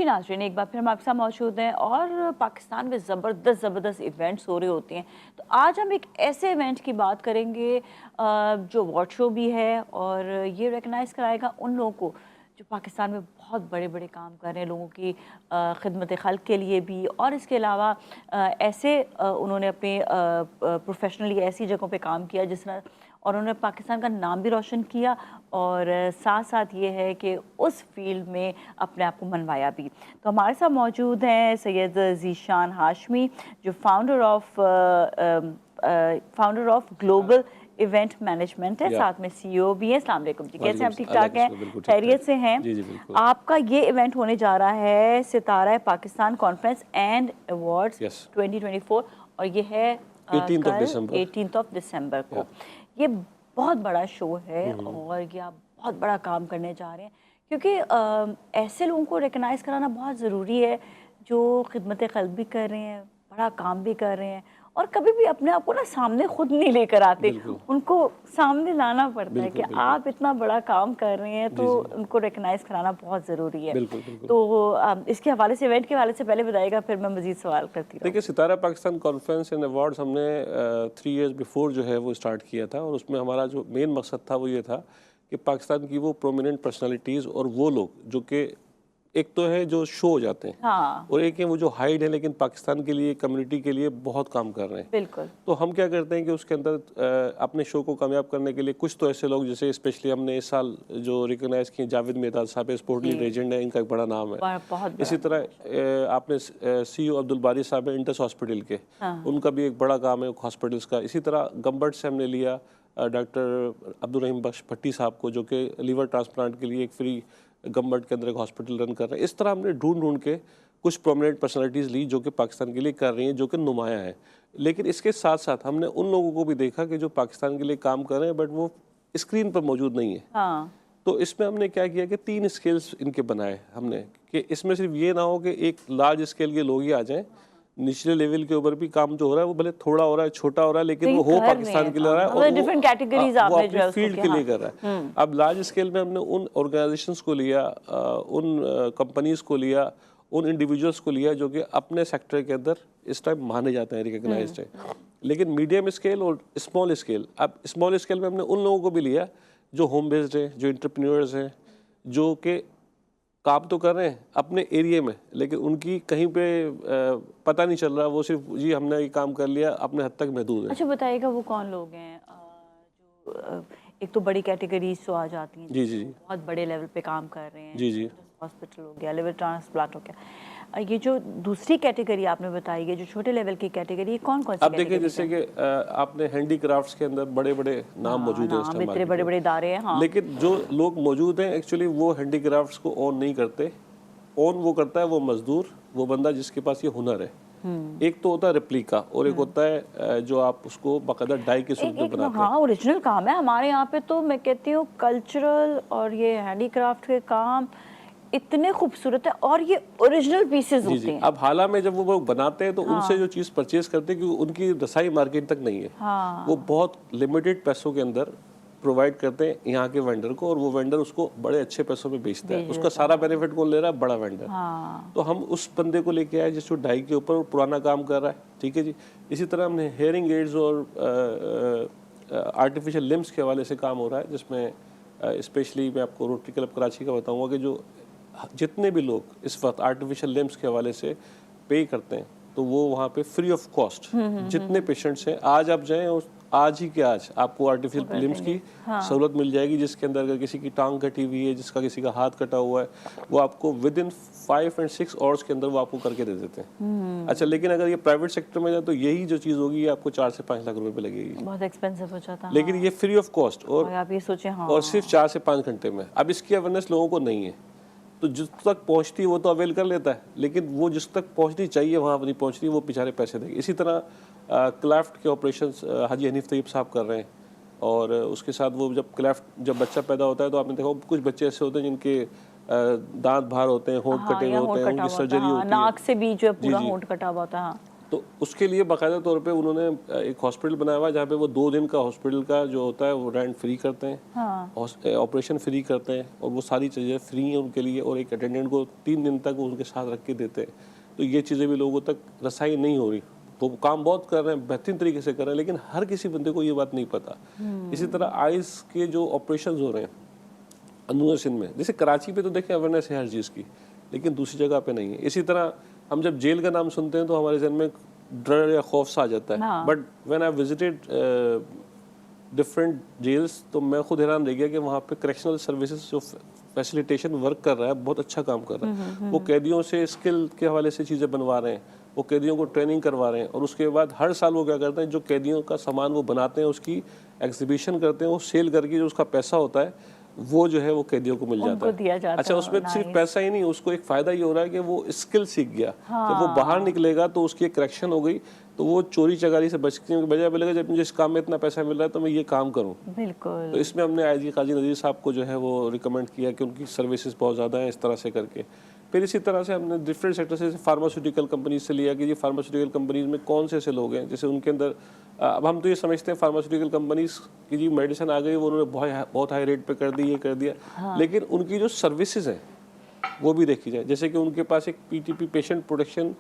जी नाज़रीन, एक बार फिर हम आपके साथ मौजूद हैं और पाकिस्तान में ज़बरदस्त इवेंट्स हो रहे होते हैं। तो आज हम एक ऐसे इवेंट की बात करेंगे जो अवार्ड शो भी है और ये रिकग्नाइज़ कराएगा उन लोगों को जो पाकिस्तान में बहुत बड़े बड़े काम कर रहे हैं, लोगों की खिदमत खल्क के लिए भी, और इसके अलावा ऐसे उन्होंने अपने प्रोफेशनली ऐसी जगहों पे काम किया जिस तरह, और उन्होंने पाकिस्तान का नाम भी रोशन किया और साथ साथ ये है कि उस फील्ड में अपने आप को मनवाया भी। तो हमारे साथ मौजूद हैं सैयद ज़ीशान हाशमी, जो founder of global event management है, साथ में सीईओ भी है। अस्सलाम वालेकुम जी, कैसे हम? ठीक ठाक हैं, खैरियत से हैं? जी जी बिल्कुल। आपका ये इवेंट होने जा रहा है सितारा पाकिस्तान कॉन्फ्रेंस एंड अवार्ड्स 2024 और ये है 18 दिसंबर को। ये बहुत बड़ा शो है और ये आप बहुत बड़ा काम करने जा रहे हैं, क्योंकि ऐसे लोगों को रिकग्नाइज कराना बहुत ज़रूरी है जो खिदमत खल्क भी कर रहे हैं, बड़ा काम भी कर रहे हैं और कभी भी अपने आप को ना सामने खुद नहीं लेकर आते, उनको सामने लाना पड़ता है कि आप इतना बड़ा काम कर रहे हैं, तो उनको रिकग्नाइज कराना बहुत ज़रूरी है। तो इसके हवाले से, इवेंट के हवाले से पहले बताइएगा, फिर मैं मजीद सवाल करती हूँ। देखिए, सितारा पाकिस्तान कॉन्फ्रेंस एंड अवार्ड्स हमने 3 इयर्स बिफोर जो है वो स्टार्ट किया था और उसमें हमारा जो मेन मकसद था वो ये था कि पाकिस्तान की वो प्रोमिनेंट पर्सनालिटीज़ और वो लोग जो कि एक तो है जो शो हो जाते हैं, और एक है वो जो हाइड है लेकिन पाकिस्तान के लिए, कम्युनिटी के लिए बहुत काम कर रहे हैं। बिल्कुल। तो हम क्या करते हैं कि उसके अंदर अपने शो को कामयाब करने के लिए कुछ तो ऐसे लोग, जैसे स्पेशली हमने इस साल जो रिकग्नाइज किए, जावेद मेहताज साहब स्पोर्ट लेजेंड है, इनका एक बड़ा नाम है। इसी तरह आपने सीईओ अब्दुल बारी साहब है इंटस हॉस्पिटल के, उनका भी एक बड़ा काम है हॉस्पिटल्स का। इसी तरह गम्बर्ट से हमने लिया डॉक्टर अब्दुल रहीम बख्श भट्टी साहब को, जो कि लीवर ट्रांसप्लांट के लिए एक फ्री गवर्नमेंट के अंदर एक हॉस्पिटल रन कर रहे हैं। इस तरह हमने ढूंढ के कुछ प्रोमिनेंट पर्सनालिटीज़ ली जो कि पाकिस्तान के लिए कर रही हैं, जो कि नुमाया है। लेकिन इसके साथ साथ हमने उन लोगों को भी देखा कि जो पाकिस्तान के लिए काम कर रहे हैं बट वो स्क्रीन पर मौजूद नहीं है। तो इसमें हमने क्या किया कि 3 स्केल्स इनके बनाए हमने, कि इसमें सिर्फ ये ना हो कि एक लार्ज स्केल के लोग ही आ जाएँ, निचले लेवल के ऊपर भी काम जो हो रहा है वो भले थोड़ा हो रहा है, छोटा हो रहा है, लेकिन वो हो पाकिस्तान के लिए रहा है और डिफरेंट कैटेगरीज वो अपनी फील्ड के लिए कर रहा है। अब लार्ज स्केल में हमने उन ऑर्गेनाइजेशंस को लिया, उन कंपनीज को लिया, उन इंडिविजुअल्स को लिया जो कि अपने सेक्टर के अंदर इस टाइम माने जाते हैं, रिकग्नाइज्ड है। लेकिन मीडियम स्केल और स्मॉल स्केल, अब स्मॉल स्केल में हमने उन लोगों को भी लिया जो होम बेस्ड है, जो एंटरप्रेन्योर्स हैं, जो कि काम तो कर रहे हैं अपने एरिया में लेकिन उनकी कहीं पे पता नहीं चल रहा, वो सिर्फ जी हमने ये काम कर लिया, अपने हद तक महदूद है। अच्छा बताइएगा, वो कौन लोग हैं जो एक तो बड़ी कैटेगरीज तो आ जाती हैं, जी जी बहुत बड़े लेवल पे काम कर रहे हैं, जी हॉस्पिटल हो गया, लिवर ट्रांसप्लांट हो गया, ये जो दूसरी कैटेगरी आपने बताई है जो छोटे लेवल की कैटेगरी, कौन कौन सी? अब देखिए, जैसे कि आपने हैंडीक्राफ्ट्स के अंदर बड़े बड़े नाम मौजूद हैं, इतने बड़े बड़े इदारे हैं, लेकिन जो लोग मौजूद हैं एक्चुअली वो हैंडीक्राफ्ट्स को ओन नहीं करते। ओन वो करता है वो मजदूर, वो बंदा जिसके पास ये हुनर है। एक तो होता है रेप्लिका और एक होता है जो आप उसको बाकायदा डाई के सूरत में बनाते हैं। ओरिजिनल काम है। हमारे यहाँ पे तो मैं कहती हूँ कल्चरल और ये हैंडीक्राफ्ट के काम इतने खूबसूरत है और ये ओरिजिनल पीसेस होते हैं। अब हाल में जब वो लोग बनाते हैं तो उनसे जो चीज़ परचेज करते हैं, क्योंकि उनकी रसाई मार्केट तक नहीं है, वो बहुत लिमिटेड पैसों के अंदर प्रोवाइड करते हैं यहाँ के वेंडर को, और वो वेंडर उसको बड़े अच्छे पैसों में बेचता है। उसका सारा बेनिफिट कौन ले रहा है? बड़ा वेंडर। तो हम उस बंदे को लेके आए जिसको डाई के ऊपर पुराना काम कर रहा है, ठीक है जी। इसी तरह हमने हेयरिंग एड्स और आर्टिफिशियल लिम्स के हवाले से काम हो रहा है, जिसमें स्पेशली मैं आपको रोटरी क्लब कराची का बताऊँगा कि जो जितने भी लोग इस वक्त आर्टिफिशियल लिम्स के हवाले से पे करते हैं तो वो वहाँ पे फ्री ऑफ कॉस्ट, जितने पेशेंट्स हैं आज आप जाएं, आज ही के आज आपको आर्टिफिशियल लिम्स की सहूलत मिल जाएगी, जिसके अंदर अगर किसी की टांग कटी हुई है, जिसका किसी का हाथ कटा हुआ है, वो आपको विद इन 5 और 6 आवर्स के अंदर वो आपको करके दे देते हैं। अच्छा, लेकिन अगर ये प्राइवेट सेक्टर में जाए तो यही जो चीज़ होगी ये आपको 4 से 5 लाख रुपए पे लगेगी, बहुत एक्सपेंसिव हो जाता है। लेकिन ये फ्री ऑफ कॉस्ट और आप ये सोचें और सिर्फ 4 से 5 घंटे में। अब इसकी अवेयरनेस लोगों को नहीं है, तो जिस तक पहुंचती है वो तो अवेल कर लेता है, लेकिन वो जिस तक पहुंचनी चाहिए वहाँ नहीं पहुंचती, वो बेचारे पैसे देंगे। इसी तरह क्लैफ्ट के ऑपरेशंस हाजी हनीफ तैयब साहब कर रहे हैं, और उसके साथ वो जब बच्चा पैदा होता है तो आपने देखा कुछ बच्चे ऐसे होते हैं जिनके दांत बाहर होते हैं, होंठ कटे हुए होते हैं, उनकी सर्जरी होती है, नाक से भी जो पूरा होंठ कटा हुआ होता है। तो उसके लिए बाकायदा तौर पे उन्होंने एक हॉस्पिटल बनाया हुआ है जहाँ पे वो 2 दिन का हॉस्पिटल का जो होता है वो रेंट फ्री करते हैं, ऑपरेशन फ्री करते हैं और वो सारी चीज़ें फ्री हैं उनके लिए, और एक अटेंडेंट को 3 दिन तक वो उनके साथ रख के देते हैं। तो ये चीज़ें भी लोगों तक रसाई नहीं हो रही। वो काम बहुत कर रहे हैं, बेहतरीन तरीके से कर रहे हैं, लेकिन हर किसी बंदे को ये बात नहीं पता। इसी तरह आइज़ के जो ऑपरेशन हो रहे हैं अंदरूनी सिंध में, जैसे कराची पे तो देखें अवेयरनेस है हर चीज़ की, लेकिन दूसरी जगह पे नहीं है। इसी तरह हम जब जेल का नाम सुनते हैं तो हमारे जहन में डर या खौफ सा आ जाता है, but when I visited different jails तो मैं खुद हैरान रह गया कि वहाँ पे करेक्शनल सर्विसेज जो फैसिलिटेशन वर्क कर रहा है बहुत अच्छा काम कर रहा है। वो कैदियों से स्किल के हवाले से चीज़ें बनवा रहे हैं, वो कैदियों को ट्रेनिंग करवा रहे हैं, और उसके बाद हर साल वो क्या करते हैं, जो कैदियों का सामान वो बनाते हैं उसकी एग्जीबिशन करते हैं, वो सेल करके जो उसका पैसा होता है वो जो है वो कैदियों को मिल जाता है। अच्छा, उसमें सिर्फ पैसा ही नहीं, उसको एक फ़ायदा ये हो रहा है कि वो स्किल सीख गया। जब वो बाहर निकलेगा तो उसकी एक करेक्शन हो गई, तो वो चोरी चकारी से बचने के बजाय बोलेगा जब मुझे इस काम में इतना पैसा मिल रहा है तो मैं ये काम करूँ। बिल्कुल। तो इसमें हमने आईजी काजी नज़ीर साहब को जो है वो रिकमेंड किया कि उनकी सर्विसेज बहुत ज़्यादा हैं, इस तरह से करके। फिर इसी तरह से हमने डिफरेंट सेक्टर से फार्मास्यूटिकल कंपनीज से लिया कि ये फार्मास्यूटिकल कंपनीज में कौन से ऐसे लोग हैं जैसे उनके अंदर अब हम तो ये समझते हैं फार्मास्यूटिकल कंपनीज की जी मेडिसिन आ गई वो उन्होंने बहुत हाई रेट पे कर दी, ये कर दिया, लेकिन उनकी जो सर्विसेज हैं वो भी देखी जाए। जैसे कि उनके पास एक पीटीपी पेशेंट प्रोटेक्शन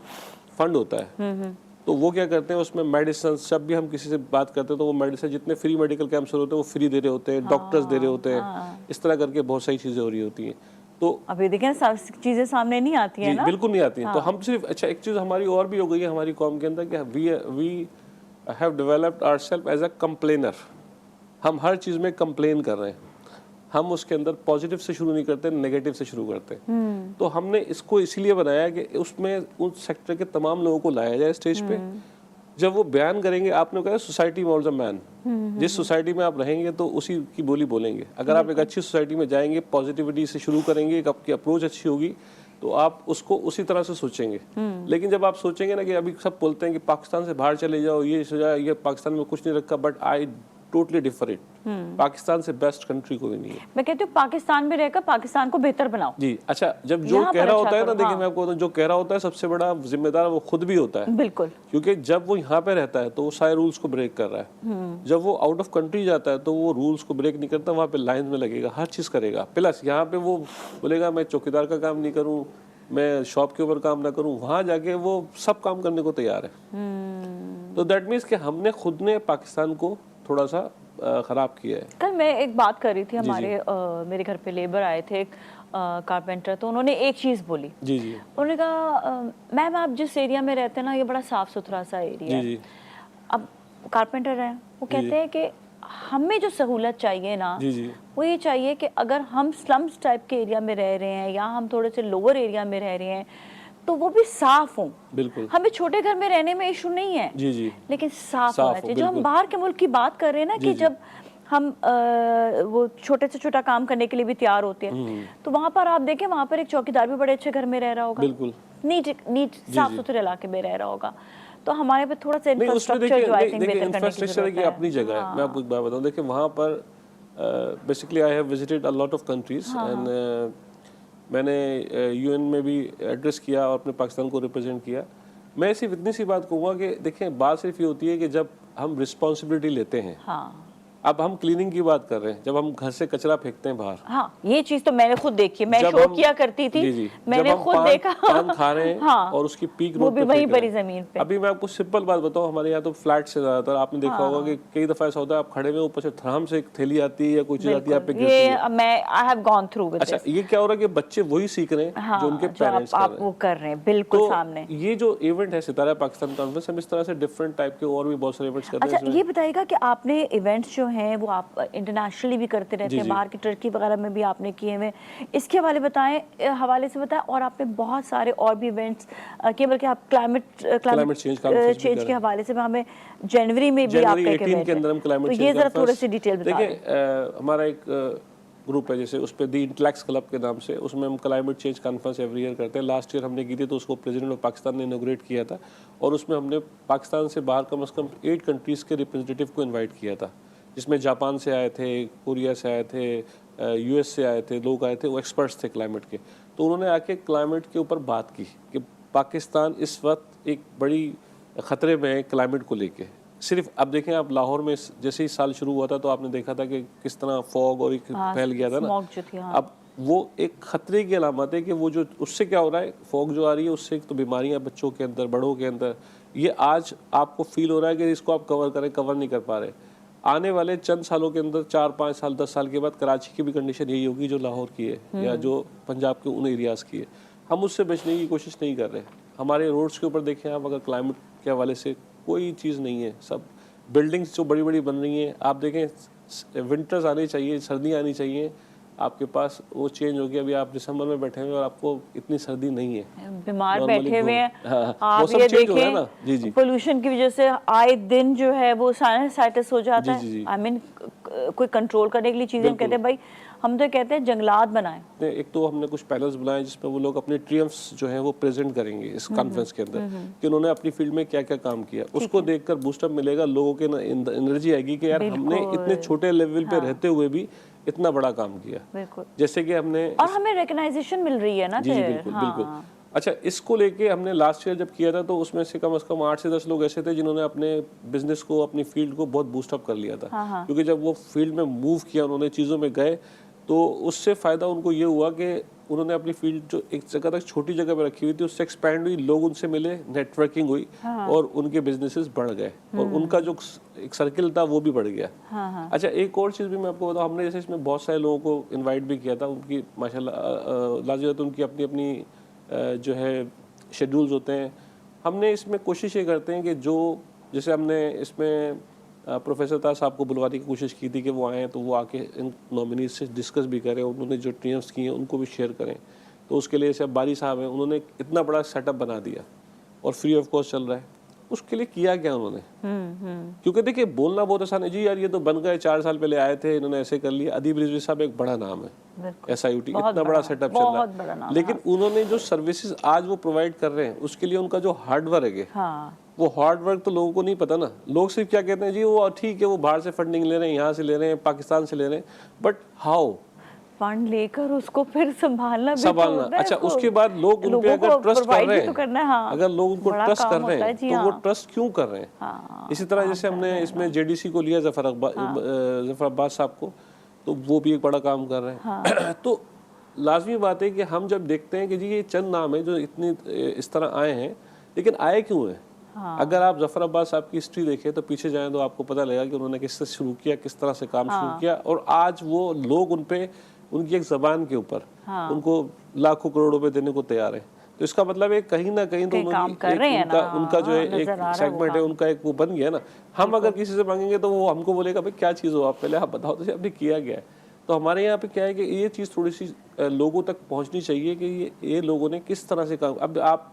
फंड होता है, तो वो क्या करते हैं उसमें मेडिसिन, जब भी हम किसी से बात करते हैं तो वो मेडिसिन जितने फ्री मेडिकल कैंप्स होते हैं वो फ्री दे रहे होते हैं, डॉक्टर्स दे रहे होते हैं, इस तरह करके बहुत सारी चीज़ें हो रही होती हैं। तो अभी देखें चीज़ें सामने नहीं आती है ना, बिल्कुल नहीं आती हैं। तो हम सिर्फ अच्छा एक चीज़ हमारी और भी हो गई है हमारी कौम के अंदर कि we have developed ourselves as a complainer. हम हर चीज़ में कंप्लेन कर रहे हैं, हम उसके अंदर पॉजिटिव से शुरू नहीं करते, नेगेटिव से शुरू करते हैं। तो हमने इसको इसलिए बनाया कि उसमें उस सेक्टर के तमाम लोगों को लाया जाए स्टेज पे, जब वो बयान करेंगे। आपने कहा सोसाइटी मॉल्स अ मैन, जिस सोसाइटी में आप रहेंगे तो उसी की बोली बोलेंगे। अगर आप एक अच्छी सोसाइटी में जाएंगे, पॉजिटिविटी से शुरू करेंगे, एक आपकी अप्रोच अच्छी होगी तो आप उसको उसी तरह से सोचेंगे। लेकिन जब आप सोचेंगे ना कि अभी सब बोलते हैं कि पाकिस्तान से बाहर चले जाओ, ये हो जाए, ये पाकिस्तान में कुछ नहीं रखा, but I totally different. Pakistan से बेस्ट कंट्री कोई नहीं है। मैं कहती हूँ पाकिस्तान में रहकर पाकिस्तान को बेहतर बनाओ। जी अच्छा, जब जो कह रहा होता है ना, देखिए मैं आपको जो कह रहा होता है सबसे बड़ा जिम्मेदार वो खुद भी होता है। बिल्कुल। क्योंकि जब वो यहाँ पे रहता है तो वो सारे रूल्स को ब्रेक कर रहा है। जब वो आउट ऑफ कंट्री जाता है तो वो रूल्स को ब्रेक नहीं करता, वहाँ पे लाइन में लगेगा, हर चीज़ करेगा। प्लस यहाँ पे वो बोलेगा मैं चौकीदार का काम नहीं करूँ, मैं शॉप के ऊपर काम ना करूँ, वहाँ जाके वो सब काम करने को तैयार है। तो दैट मीन्स कि हमने खुद ने पाकिस्तान को थोड़ा सा ख़राब किया है। कल मैं एक बात कर रही थी, हमारे मेरे घर पे लेबर आए थे एक कारपेंटर, तो उन्होंने एक चीज़ बोली। जी जी। उन्होंने कहा मैम आप जिस एरिया में रहते हैं ना ये बड़ा साफ़ सुथरा सा एरिया है। अब कारपेंटर हैं, वो कहते हैं कि हमें जो सहूलत चाहिए ना वो ये चाहिए कि अगर हम स्लम्स टाइप के एरिया में रह रहे हैं या हम थोड़े से लोअर एरिया में रह रहे हैं तो वो भी साफ हो। बिल्कुल। हमें छोटे घर में रहने में इशू नहीं है, जी जी, लेकिन साफ होना चाहिए। जो हम बाहर के मुल्क की बात कर रहे हैं ना कि जब हम वो छोटे से छोटा काम करने के लिए भी तैयार होते हैं, तो वहाँ पर आप देखें वहाँ पर एक चौकीदार भी बड़े अच्छे घर में रह रहा होगा, बिल्कुल नीट साफ सुथरे इलाके में रह रहा होगा। तो हमारे पे थोड़ा सा इंफ्रास्ट्रक्चर जो आई थिंक बेहतर करने की जरूरत है। अपनी जगह है। मैं आपको एक बात बताऊं, देखिए वहाँ पर basically I have visited a lot of countries and मैंने यूएन में भी एड्रेस किया और अपने पाकिस्तान को रिप्रेजेंट किया। मैं सिर्फ इतनी सी बात कहूँगा कि देखें बात सिर्फ ये होती है कि जब हम रिस्पॉन्सिबिलिटी लेते हैं, अब हम क्लीनिंग की बात कर रहे हैं, जब हम घर से कचरा फेंकते हैं बाहर, हाँ ये चीज तो मैंने खुद देखी है, मैं शो किया करती थी। जी, मैंने खुद देखा पान खा रहे हैं और उसकी पीक वो भी वहीं पर जमीन पे। अभी मैं आपको सिंपल बात बताऊं, हमारे यहाँ तो फ्लैट से ज्यादातर आपने देखा होगा कि कई दफा ऐसा होता है आप खड़े में ऊपर से थराम से एक थैली आती है या कोई चीज आती है आप पे गिरती है। मैं I have gone through with अच्छा ये क्या हो रहा है कि बच्चे वही सीख रहे हैं जो उनके पेरेंट्स आप वो कर रहे हैं बिल्कुल सामने। ये जो इवेंट है सितारा पाकिस्तान कॉन्फ्रेंस, हम इस तरह से डिफरेंट टाइप के और भी बहुत सारे इवेंट्स करते हैं। अच्छा ये बताइएगा कि आपने इवेंट्स जो हैं वो आप इंटरनेशनली भी करते रहते हैं, बाहर की टर्की वगैरह में भी आपने किए हुए, इसके हवाले से बताएं। और आपने बहुत सारे और भी इवेंट्स किए, बल्कि आप क्लाइमेट चेंज के हवाले से हमें जनवरी में भी आप के अंदर हम क्लाइमेट चेंज, तो ये जरा थोड़ी सी डिटेल बताएं। देखिए हमारा एक ग्रुप है जैसे उस पर दी इंटेलेक्ट्स क्लब के नाम से, उसमें हम climate change conference every year करते हैं। लास्ट ईयर हमने की थी तो उसको प्रेसिडेंट ऑफ पाकिस्तान ने इनॉग्रेट किया था और उसमें हमने पाकिस्तान से बाहर कम से कम 8 कंट्रीज़ के रिप्रेजेंटेटिव को इन्वाइट किया था, जिसमें जापान से आए थे, कोरिया से आए थे, यूएस से आए थे, लोग आए थे, वो एक्सपर्ट्स थे क्लाइमेट के। तो उन्होंने आके क्लाइमेट के ऊपर बात की कि पाकिस्तान इस वक्त एक बड़ी ख़तरे में है क्लाइमेट को लेके। सिर्फ अब देखें आप लाहौर में जैसे ही साल शुरू हुआ था तो आपने देखा था कि किस तरह फॉग और फैल गया था ना। अब वो एक खतरे की अलामत है कि वो जो उससे क्या हो रहा है, फॉग जो आ रही है उससे तो बीमारियां बच्चों के अंदर, बड़ों के अंदर, ये आज आपको फील हो रहा है कि इसको आप कवर नहीं कर पा रहे। आने वाले चंद सालों के अंदर 4, 5 साल, 10 साल के बाद कराची की भी कंडीशन यही होगी जो लाहौर की है या जो पंजाब के उन एरियाज़ की है। हम उससे बचने की कोशिश नहीं कर रहे। हमारे रोड्स के ऊपर देखें आप, अगर क्लाइमेट के हवाले से कोई चीज़ नहीं है, सब बिल्डिंग्स जो बड़ी बड़ी बन रही हैं, आप देखें विंटर्स आने चाहिए, सर्दियाँ आनी चाहिए, आपके पास वो चेंज हो गया। अभी आप दिसंबर में बैठे हुए और आपको इतनी सर्दी नहीं है, बीमार बैठे हुए हैं। आप ये देखें जी जी, पोल्यूशन की वजह से आए दिन जो है वो साइनसाइटिस हो जाता है। आई मीन कोई कंट्रोल करने के लिए चीजें कहते हैं भाई, हम तो कहते हैं जंगलात बनाएं। एक तो हमने कुछ पैनल्स बनाए जिसमें वो लोग अपने ट्रियम्फ्स जो हैं वो प्रेजेंट करेंगे इस कॉन्फ्रेंस के अंदर कि उन्होंने अपनी फील्ड में क्या क्या काम किया। उसको देखकर बूस्टअप मिलेगा, लोगों के एनर्जी आएगी कि यार हमने इतने छोटे लेवल पे रहते हुए भी इतना बड़ा काम किया। जैसे कि हमने, और हमें रिकॉग्नाइजेशन मिल रही है ना। जी बिल्कुल बिल्कुल। अच्छा, इसको लेके हमने लास्ट ईयर जब किया था तो उसमें से कम 8 से 10 लोग ऐसे थे जिन्होंने अपने बिजनेस को, अपनी फील्ड को बहुत बूस्टअप कर लिया था। क्योंकि जब वो फील्ड में मूव किया, उन्होंने चीज़ों में गए, तो उससे फ़ायदा उनको ये हुआ कि उन्होंने अपनी फील्ड जो एक जगह तक छोटी जगह पे रखी हुई थी उससे एक्सपैंड हुई, लोग उनसे मिले, नेटवर्किंग हुई और उनके बिजनेसेस बढ़ गए और उनका जो एक सर्किल था वो भी बढ़ गया। अच्छा, एक और चीज़ भी मैं आपको बताऊँ, हमने जैसे इसमें बहुत सारे लोगों को इन्वाइट भी किया था। उनकी माशाल्लाह लाजिमत उनकी अपनी अपनी जो है शेड्यूल्स होते हैं। हमने इसमें कोशिश ये करते हैं कि जो, जैसे हमने इसमें प्रोफेसर ताज साहब को बुलवाने की कोशिश की थी कि वो आएँ तो वो आके इन नॉमिनीज से डिस्कस भी करें, उन्होंने जो ट्रियम्स किए हैं उनको भी शेयर करें। तो उसके लिए जैसे बारी साहब हैं, उन्होंने इतना बड़ा सेटअप बना दिया और फ्री ऑफ कॉस्ट चल रहा है। उसके लिए किया क्या उन्होंने? क्योंकि देखिए बोलना बहुत आसान है जी, यार ये तो बन गए, 4 साल पहले आए थे, इन्होंने ऐसे कर लिया। अदीब रिजवी साहब एक बड़ा नाम है, SIUT इतना बड़ा सेटअप चल रहा है, लेकिन उन्होंने जो सर्विसेज आज वो प्रोवाइड कर रहे हैं उसके लिए उनका जो हार्ड वर्क है, वो हार्ड वर्क तो लोगों को नहीं पता ना। लोग सिर्फ क्या कहते हैं जी वो ठीक है, वो बाहर से फंडिंग ले रहे हैं, यहाँ से ले रहे हैं, पाकिस्तान से ले रहे हैं, बट हाउ फंड लेकर उसको फिर संभालना। अच्छा, उसके बाद लोग उन पे अगर ट्रस्ट कर रहे हैं, अगर लोग उनको ट्रस्ट कर रहे हैं तो वो ट्रस्ट क्यों कर रहे हैं? इसी तरह जैसे हमने इसमें JDC को लिया, जफर अब्बास साहब को, तो वो भी एक बड़ा काम कर रहे हैं। तो लाजमी बात है कि हम जब देखते हैं कि जी ये चंद नाम है जो इतनी इस तरह आए हैं, लेकिन आए क्यों हैं? अगर आप जफर अब्बास साहब की हिस्ट्री देखें तो पीछे जाएं तो आपको पता लगेगा कि उन्होंने किससे शुरू किया, किस तरह से काम शुरू किया, और आज वो लोग उन पे, उनकी एक जबान के ऊपर उनको लाखों करोड़ रुपए देने को तैयार है। तो इसका मतलब है कहीं ना कहीं तो उनका जो है एक सेगमेंट है, उनका एक वो बन गया ना। हम अगर किसी से मांगेंगे तो वो हमको बोलेगा भाई क्या चीज़ हो, आप पहले आप बताओ तो आपने किया गया है। तो हमारे यहाँ पे क्या है कि ये चीज़ थोड़ी सी लोगों तक पहुँचनी चाहिए कि ये लोगों ने किस तरह से काम। अब आप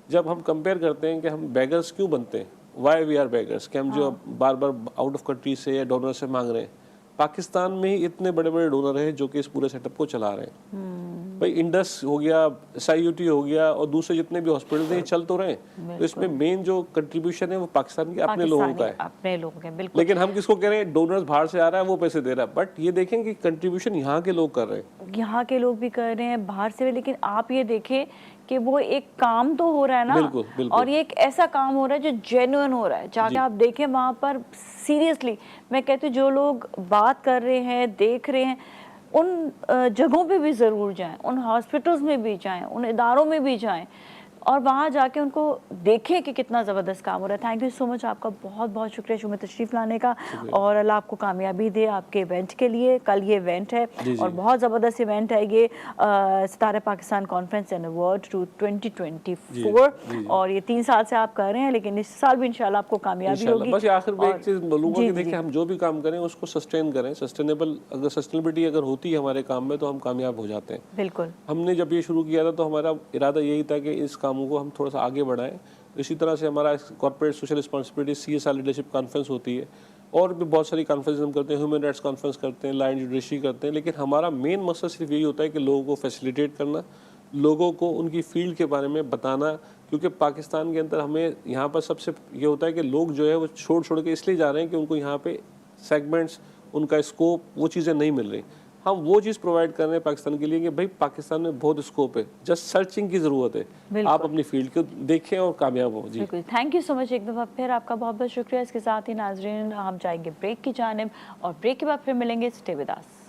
जब हम कंपेयर करते हैं कि हम बेगर्स क्यों बनते हैं, वाई वी आर बेगर्स, कि हम जो बार बार आउट ऑफ कंट्री से या डोनर से मांग रहे हैं, पाकिस्तान में ही इतने बड़े बड़े डोनर हैं जो कि इस पूरे सेटअप को चला रहे हैं। भाई इंडस हो गया, SIUT हो गया और दूसरे जितने भी हॉस्पिटल हैं चल तो रहे हैं, तो इसमें मेन जो कंट्रीब्यूशन है वो पाकिस्तान के अपने लोगों का है, अपने लोगों का, बिल्कुल। लेकिन हम किसको कह रहे हैं, डोनर्स बाहर से आ रहा है वो पैसे दे रहा है, बट ये देखें कि कंट्रीब्यूशन यहाँ के लोग कर रहे हैं, यहाँ के लोग भी कर रहे हैं, बाहर से भी। लेकिन आप ये देखें कि वो एक काम तो हो रहा है ना, बिल्कुल, बिल्कुल। और ये एक ऐसा काम हो रहा है जो जेन्युइन हो रहा है। जाके आप देखें वहाँ पर, सीरियसली मैं कहती हूँ जो लोग बात कर रहे हैं, देख रहे हैं, उन जगहों पे भी ज़रूर जाएं, उन हॉस्पिटल्स में भी जाएं, उन इदारों में भी जाएं और वहाँ जाके उनको देखें कि कितना ज़बरदस्त काम हो रहा है। थैंक यू सो मच, आपका बहुत बहुत शुक्रिया शुभ में तशरीफ़ लाने का, और अल्लाह आपको कामयाबी दे आपके इवेंट के लिए। कल ये इवेंट है और बहुत ज़बरदस्त इवेंट है ये, सितारे पाकिस्तान कॉन्फ्रेंस एंड अवार्ड 2024, और ये 3 साल से आप कर रहे हैं, लेकिन इस साल भी इंशाल्लाह आपको कामयाबी होगी। बस आखिर में एक चीज़ बोलूँगा कि देखिए हम जो भी काम करें उसको सस्टेन करें, सस्टेनेबल, अगर सस्टेनेबिलिटी अगर होती है हमारे काम में तो हम कामयाब हो जाते हैं। बिल्कुल। हमने जब ये शुरू किया था तो हमारा इरादा यही था कि इस कामों को हम थोड़ा सा आगे बढ़ाएं। इसी तरह से हमारा corporate social responsibility CSR leadership conference होती है, और भी बहुत सारी कॉन्फ्रेंस हम करते हैं, ह्यूमन राइट्स कॉन्फ्रेंस करते हैं, लॉ एंड जुडिशरी करते हैं, लेकिन हमारा मेन मकसद सिर्फ यही होता है कि लोगों को फैसिलिटेट करना, लोगों को उनकी फील्ड के बारे में बताना। क्योंकि पाकिस्तान के अंदर हमें यहाँ पर सबसे ये होता है कि लोग जो है वो छोड़ के इसलिए जा रहे हैं कि उनको यहाँ पे सेगमेंट्स, उनका स्कोप, वो चीज़ें नहीं मिल रही। हम वो चीज़ प्रोवाइड कर रहे हैं पाकिस्तान के लिए कि भाई पाकिस्तान में बहुत स्कोप है, जस्ट सर्चिंग की ज़रूरत है, आप अपनी फील्ड को देखें और कामयाब हो। जी थैंक यू सो मच, एक दफ़ा फिर आपका बहुत बहुत शुक्रिया। इसके साथ ही नाजरीन हम जाएंगे ब्रेक की जानिब और ब्रेक के बाद फिर मिलेंगे। Stay with us.